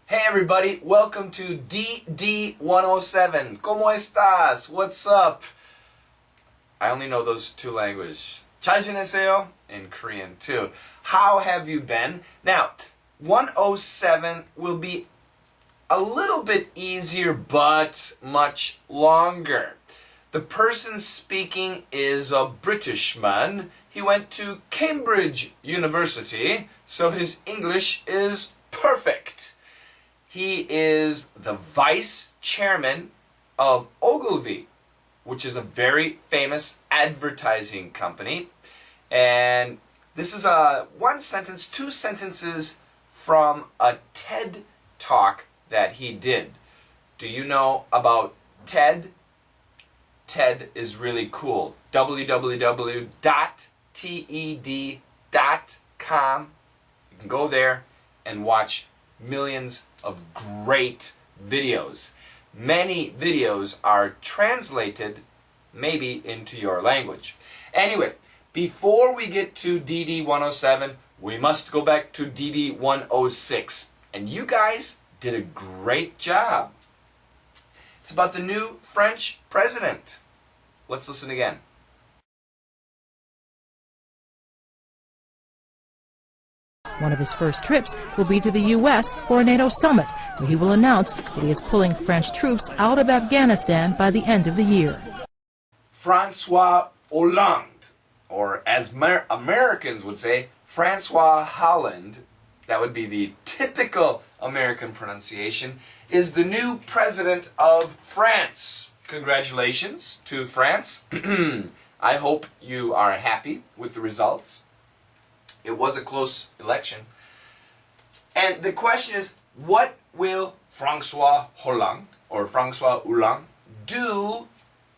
Hey everybody, welcome to DD107. ¿Cómo estás? What's up? I only know those two languages. 잘 지내세요? In Korean too. How have you been? Now, 107 will be a little bit easier but much longer. The person speaking is a Britishman. He went to Cambridge University, so his English is perfect. He is the vice chairman of Ogilvy, which is a very famous advertising company. And this is one sentence, two sentences from a TED talk that he did. Do you know about TED? TED is really cool. www.ted.com. You can go there and watch millions of great videos. Many videos are translated maybe into your language. Anyway, before we get to DD107, we must go back to DD106. And you guys did a great job. It's about the new French president. Let's listen again. One of his first trips will be to the U.S. for a NATO summit, where he will announce that he is pulling French troops out of Afghanistan by the end of the year. François Hollande, or as Americans would say, Francois Holland, that would be the typical American pronunciation, is the new president of France. Congratulations to France. I hope you are happy with the results. It was a close election. And the question is, what will François Hollande, or François Hollande, do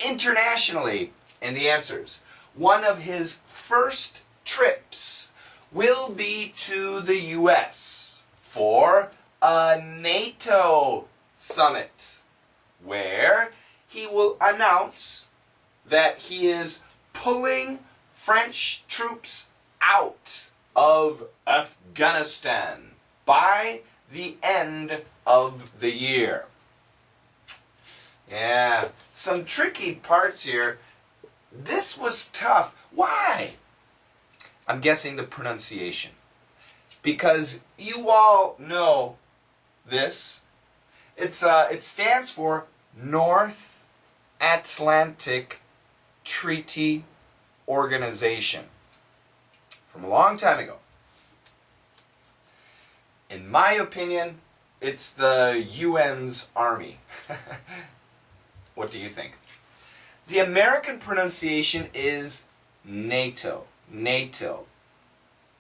internationally? And the answers. One of his first trips will be to the U.S. for a NATO summit, where he will announce that he is pulling French troops out of Afghanistan by the end of the year. Yeah, some tricky parts here. This was tough. Why? I'm guessing the pronunciation. Because you all know this. It stands for North Atlantic Treaty Organization. From a long time ago. In my opinion, it's the UN's army. What do you think? The American pronunciation is NATO. NATO.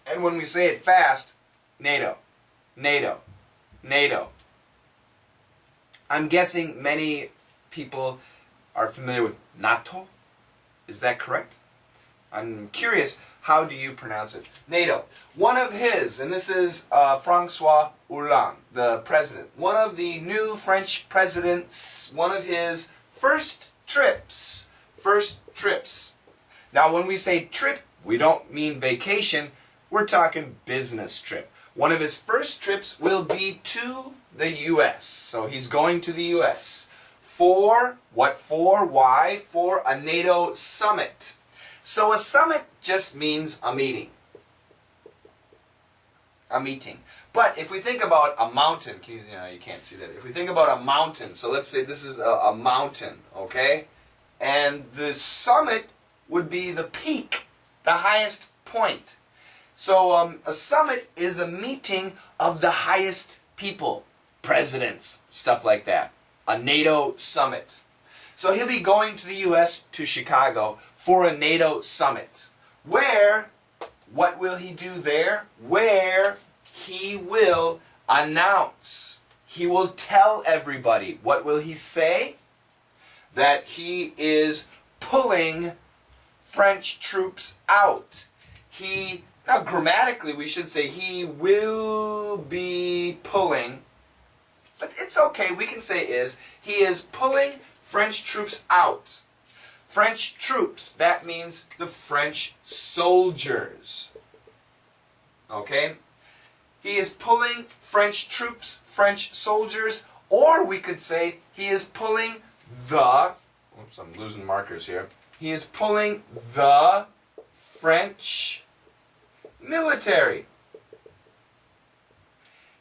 And when we say it fast, NATO. NATO. NATO. I'm guessing many people are familiar with NATO. Is that correct? I'm curious, how do you pronounce it? NATO. One of his, and this is François Hollande, the president, one of the new French presidents, one of his first trips. First trips. Now when we say trip, we don't mean vacation, we're talking business trip. One of his first trips will be to the U.S. So he's going to the U.S. For, what for, why? For a NATO summit. So a summit just means a meeting. A meeting. But if we think about a mountain, you can't see that. If we think about a mountain, so let's say this is a mountain, okay? And the summit would be the peak, the highest point. So a summit is a meeting of the highest people, presidents, stuff like that. A NATO summit. So he'll be going to the U.S., to Chicago, for a NATO summit. Where, what will he do there? Where he will announce. He will tell everybody. What will he say? That he is pulling French troops out. Now grammatically we should say he will be pulling, but it's okay, we can say is. He is pulling French troops out. French troops, that means the French soldiers. Okay? He is pulling French troops, French soldiers, or we could say he is pulling the, oops, I'm losing markers here. He is pulling the French military.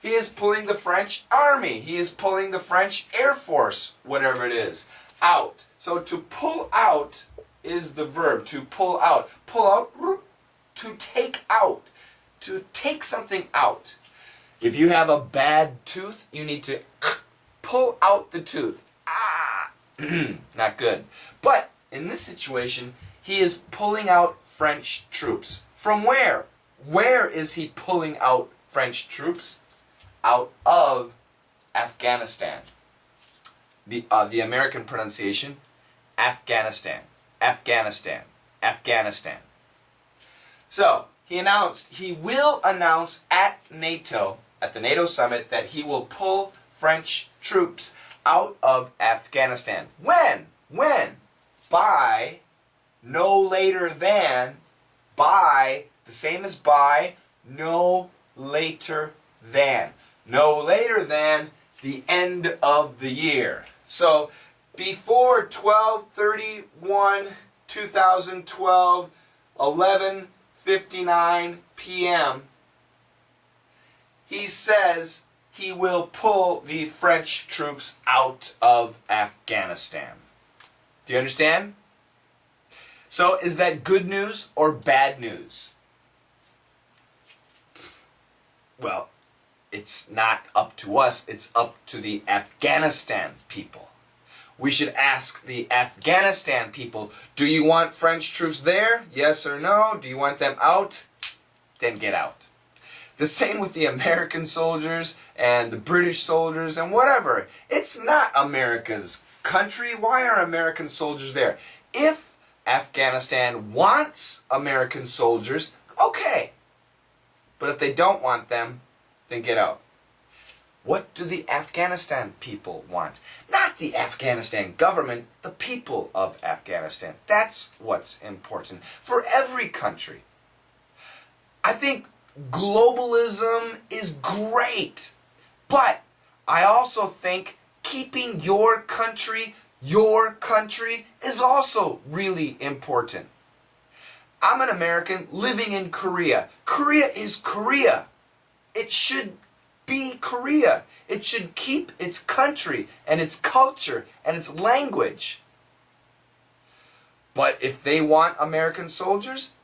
He is pulling the French army. He is pulling the French Air Force, whatever it is, out. So to pull out is the verb, to pull out. Pull out, to take out. To take something out. If you have a bad tooth, you need to pull out the tooth. Ah, not good. But in this situation, he is pulling out French troops. From where? Where is he pulling out French troops? Out of Afghanistan. The American pronunciation, Afghanistan, Afghanistan, Afghanistan. So, he will announce at NATO, at the NATO summit, that he will pull French troops out of Afghanistan. When? When? By, no later than, by, the same as by, no later than. No later than the end of the year. So, before 12/31/2012, 11:59 p.m., he says he will pull the French troops out of Afghanistan. Do you understand? So, is that good news or bad news? Well, it's not up to us, it's up to the Afghanistan people. We should ask the Afghanistan people, do you want French troops there? Yes or no? Do you want them out? Then get out. The same with the American soldiers and the British soldiers and whatever. It's not America's country. Why are American soldiers there? If Afghanistan wants American soldiers, okay. But if they don't want them, then get out. What do the Afghanistan people want? Not the Afghanistan government, the people of Afghanistan. That's what's important for every country. I think globalism is great, but I also think keeping your country is also really important. I'm an American living in Korea. Korea is Korea. It should be Korea. It should keep its country and its culture and its language. But if they want American soldiers,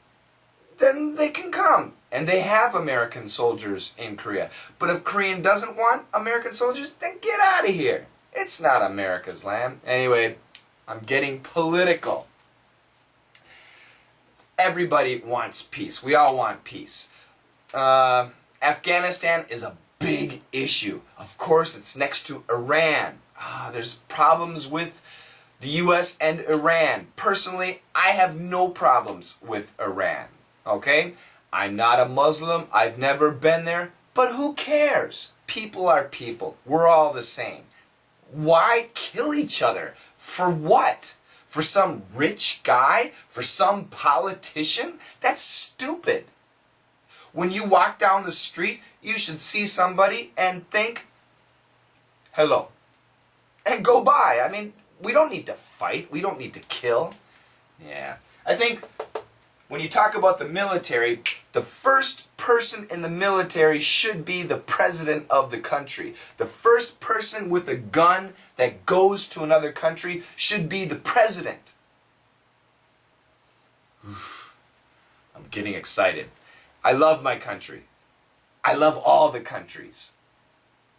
then they can come. And they have American soldiers in Korea. But if Korea doesn't want American soldiers, then get out of here. It's not America's land. Anyway, I'm getting political. Everybody wants peace. We all want peace. Afghanistan is a big issue. Of course, it's next to Iran. There's problems with the U.S. and Iran. Personally, I have no problems with Iran. Okay? I'm not a Muslim. I've never been there. But who cares? People are people. We're all the same. Why kill each other? For what? For some rich guy? For some politician? That's stupid. When you walk down the street, you should see somebody and think, hello, and go by. I mean, we don't need to fight. We don't need to kill. Yeah. I think when you talk about the military, the first person in the military should be the president of the country. The first person with a gun that goes to another country should be the president. I'm getting excited. I love my country. I love all the countries.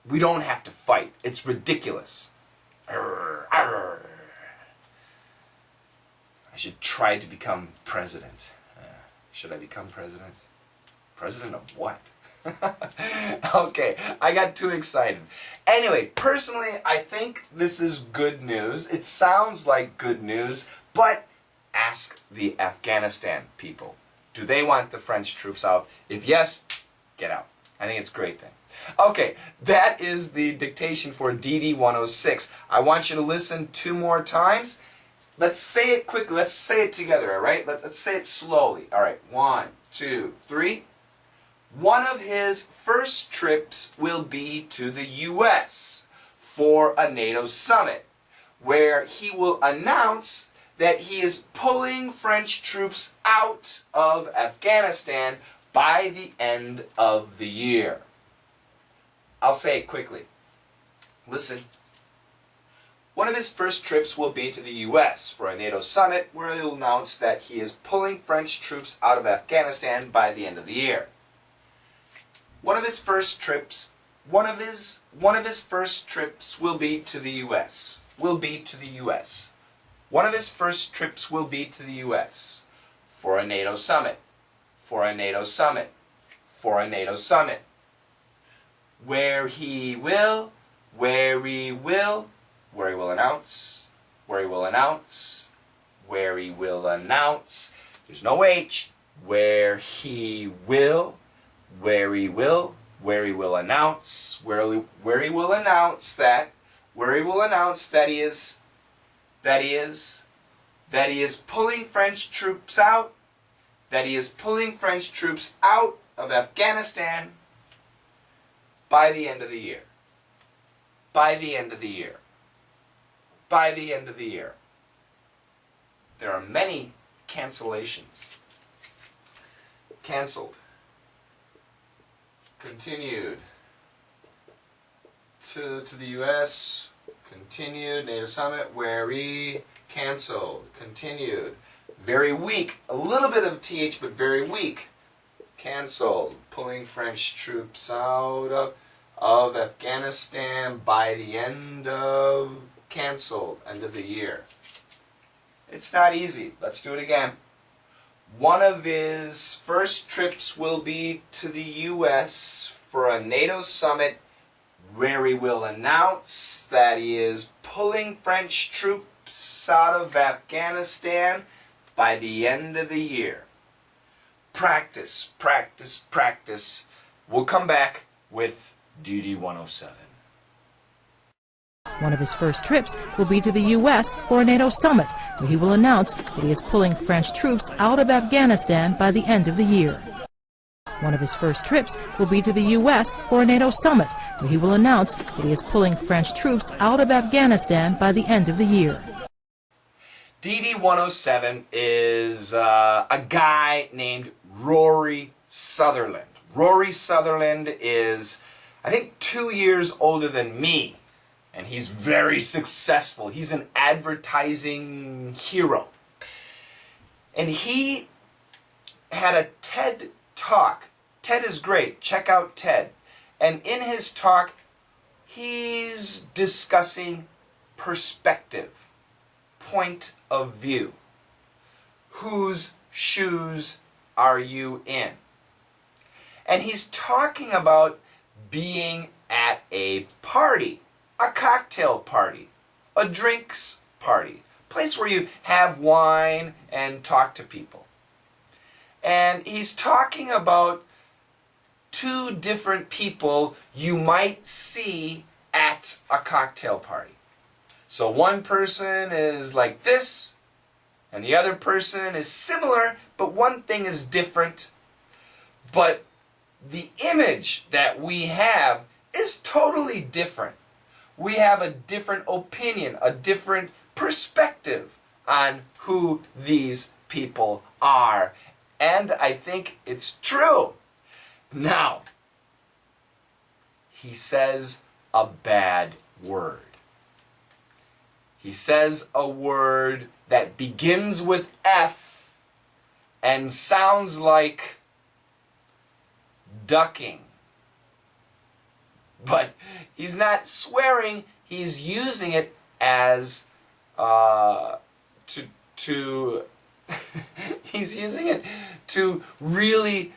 We don't have to fight. It's ridiculous. Arr, arr. I should try to become president. Should I become president? President of what? Okay, I got too excited. Anyway, personally, I think this is good news. It sounds like good news, but ask the Afghanistan people. Do they want the French troops out? If yes, get out. I think it's a great thing. Okay, that is the dictation for DD 106. I want you to listen 2 more times. Let's say it quickly. Let's say it together, all right? Let's say it slowly. All right, 1, 2, 3. One of his first trips will be to the U.S. for a NATO summit, where he will announce that he is pulling French troops out of Afghanistan by the end of the year. I'll say it quickly. Listen. One of his first trips will be to the U.S. for a NATO summit where he will announce that he is pulling French troops out of Afghanistan by the end of the year. One of his first trips will be to the U.S. One of his first trips will be to the U.S. for a NATO summit. Where he will announce, there's no H, where he will announce that he is pulling French troops out, of Afghanistan by the end of the year. There are many cancellations. Cancelled. Continued. To the U.S. Continued. NATO summit. Wary. Cancelled. Continued. Very weak. A little bit of TH, but very weak. Cancelled. Pulling French troops out of Afghanistan by the end of... Cancelled. End of the year. It's not easy. Let's do it again. One of his first trips will be to the U.S. for a NATO summit where he will announce that he is pulling French troops out of Afghanistan by the end of the year. Practice, practice, practice. We'll come back with DD 107. One of his first trips will be to the U.S. for a NATO summit, where he will announce that he is pulling French troops out of Afghanistan by the end of the year. One of his first trips will be to the U.S. for a NATO summit, where he will announce that he is pulling French troops out of Afghanistan by the end of the year. DD 107 is a guy named Rory Sutherland. Rory Sutherland is, I think, 2 years older than me. And he's very successful. He's an advertising hero. And he had a TED Talk. TED is great. Check out TED. And in his talk, he's discussing perspective, point of view. Whose shoes are you in? And he's talking about being at a party. A cocktail party, a drinks party, place where you have wine and talk to people. And he's talking about two different people you might see at a cocktail party. So one person is like this, and the other person is similar, but one thing is different. But the image that we have is totally different. We have a different opinion, a different perspective on who these people are. And I think it's true. Now, he says a bad word. He says a word that begins with F and sounds like ducking. But he's not swearing, he's using it as he's using it to really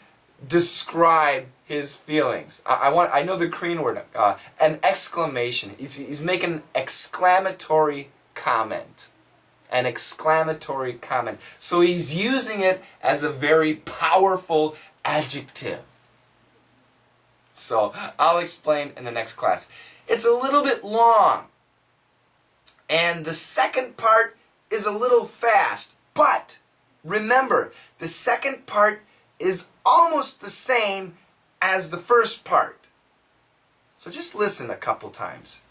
describe his feelings. I know the Korean word, an exclamation. He's making an exclamatory comment. An exclamatory comment. So he's using it as a very powerful adjective. So I'll explain in the next class. It's a little bit long. And the second part is a little fast. But remember, the second part is almost the same as the first part. So just listen a couple times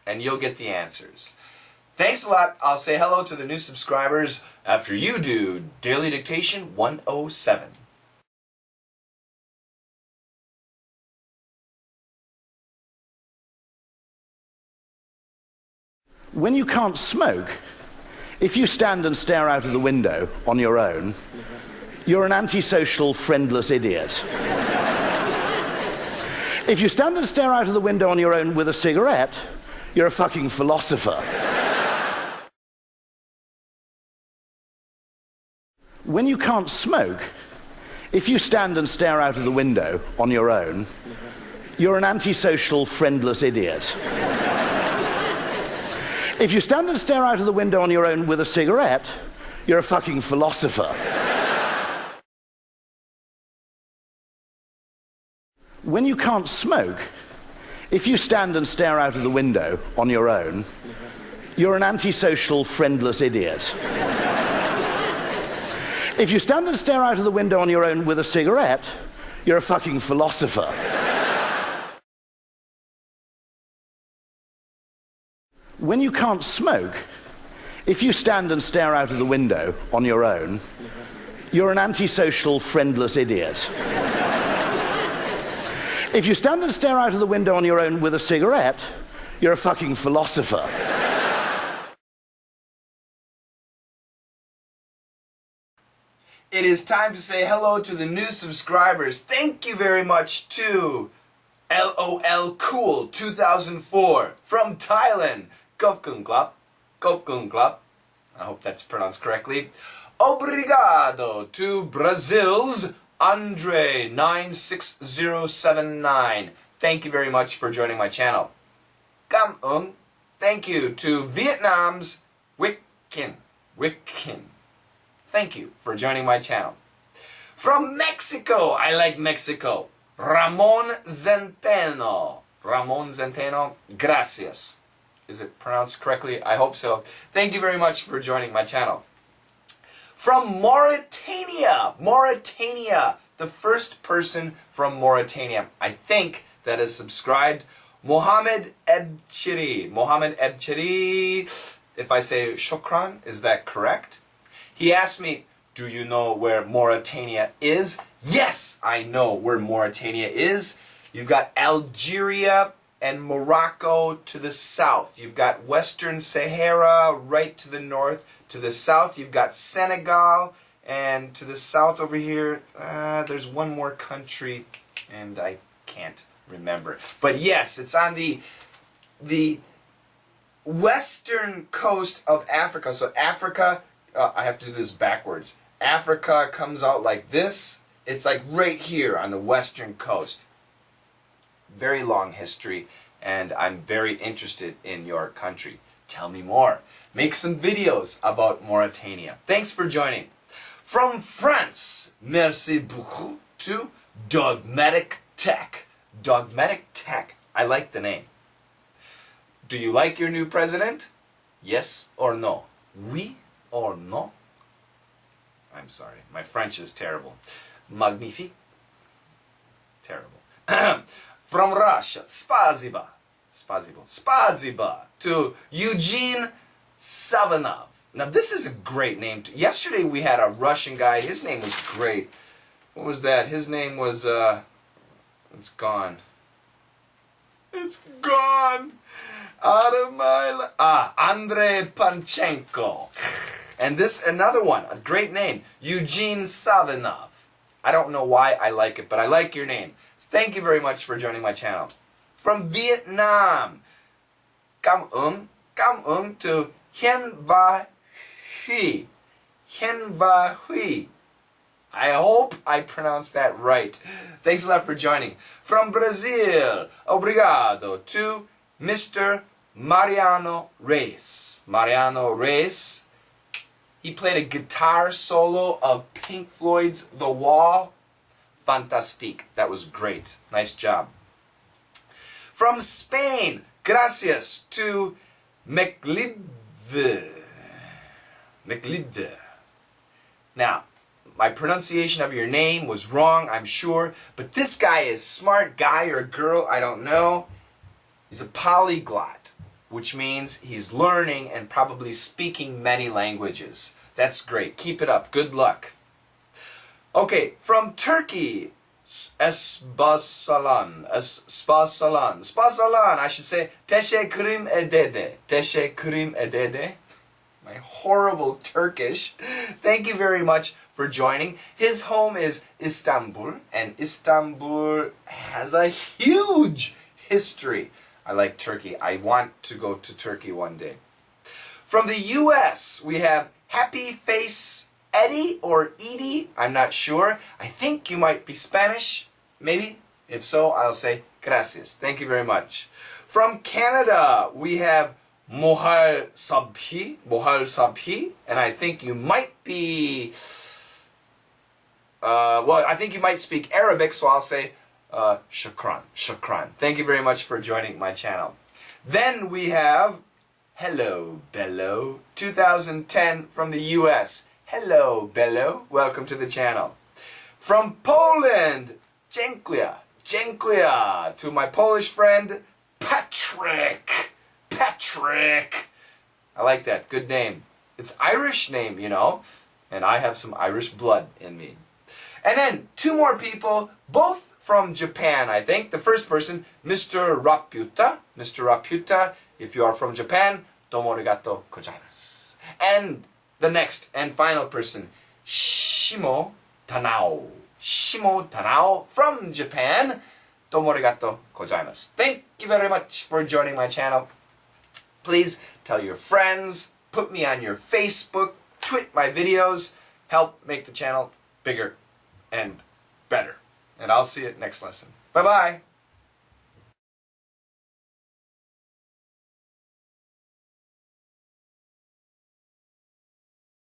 and you'll get the answers. Thanks a lot. I'll say hello to the new subscribers after you do Daily Dictation 107. When you can't smoke, if you stand and stare out of the window on your own, you're an antisocial, friendless idiot. If you stand and stare out of the window on your own with a cigarette, you're a fucking philosopher. When you can't smoke, if you stand and stare out of the window on your own, you're an antisocial, friendless idiot. If you stand and stare out of the window on your own with a cigarette, you're a fucking philosopher. When you can't smoke, if you stand and stare out of the window on your own, you're an antisocial, friendless idiot. If you stand and stare out of the window on your own with a cigarette, you're a fucking philosopher. When you can't smoke, if you stand and stare out of the window on your own, you're an antisocial, friendless idiot. If you stand and stare out of the window on your own with a cigarette, you're a fucking philosopher. It is time to say hello to the new subscribers. Thank you very much to LOL Cool 2004 from Thailand. Kopkunglap. Kopkunglap. I hope that's pronounced correctly. Obrigado to Brazil's Andre 96079. Thank you very much for joining my channel. Kam. Thank you to Vietnam's Wickin. Thank you for joining my channel. From Mexico, I like Mexico. Ramon Centeno. Ramon Centeno, gracias. Is it pronounced correctly? I hope so. Thank you very much for joining my channel. From Mauritania, the first person from Mauritania, I think, that is subscribed, Mohamed Ebchiri. Mohamed Ebchiri, if I say shukran, is that correct? He asked me, do you know where Mauritania is? Yes, I know where Mauritania is. You've got Algeria and Morocco to the south. You've got Western Sahara right to the north. To the south, you've got Senegal. And to the south over here, there's one more country, and I can't remember. But yes, it's on the western coast of Africa. So Africa, I have to do this backwards. Africa comes out like this. It's like right here on the western coast. Very long history, and I'm very interested in your country. Tell me more. Make some videos about Mauritania. Thanks for joining. From France, merci beaucoup to Dogmatic Tech. Dogmatic Tech. I like the name. Do you like your new president? Yes or no? Oui or no? I'm sorry. My French is terrible. Magnifique. Terrible. From Russia, Spasiba. Spasiba to Eugene Savanov. Now this is a great name. Yesterday we had a Russian guy. His name was great. What was that? His name was, it's gone. It's gone. Out of my life. Andrei Panchenko. And this, another one, a great name, Eugene Savanov. I don't know why I like it, but I like your name. Thank you very much for joining my channel. From Vietnam, Kam to Hien Va Huy. Hien Va Huy. I hope I pronounced that right. Thanks a lot for joining. From Brazil, obrigado to Mr. Mariano Reis. Mariano Reis. He played a guitar solo of Pink Floyd's The Wall. Fantastique. That was great. Nice job. From Spain, gracias to McLibde. Now, My pronunciation of your name was wrong, I'm sure. But this guy is smart, guy or girl, I don't know. He's a polyglot, which means he's learning and probably speaking many languages. That's great. Keep it up. Good luck. Okay, from Turkey. Espasalan. Spasalan. I should say teşekkür edede. Teşekkür edede. My horrible Turkish. Thank you very much for joining. His home is Istanbul, and Istanbul has a huge history. I like Turkey. I want to go to Turkey one day. From the US, we have Happy Face Eddie or Edie. I'm not sure. I think you might be Spanish, maybe. If so, I'll say gracias. Thank you very much. From Canada, we have Mohal Sabhi, and I think you might be, well, I think you might speak Arabic, so I'll say shukran. Thank you very much for joining my channel. Then we have Hello Bello 2010 from the US. Hello Bello, welcome to the channel. From Poland, Dziękuję to my Polish friend Patrick. I like that, good name. It's Irish name, you know, and I have some Irish blood in me. And then two more people, both from Japan, I think. The first person, Mr. Raputa. Mr. Raputa, if you are from Japan, domo arigato gozaimasu. And the next and final person, Shimo Tanao. Shimo Tanao from Japan. Domo arigato gozaimasu. Thank you very much for joining my channel. Please tell your friends, put me on your Facebook, tweet my videos, help make the channel bigger and better. And I'll see you next lesson. Bye-bye.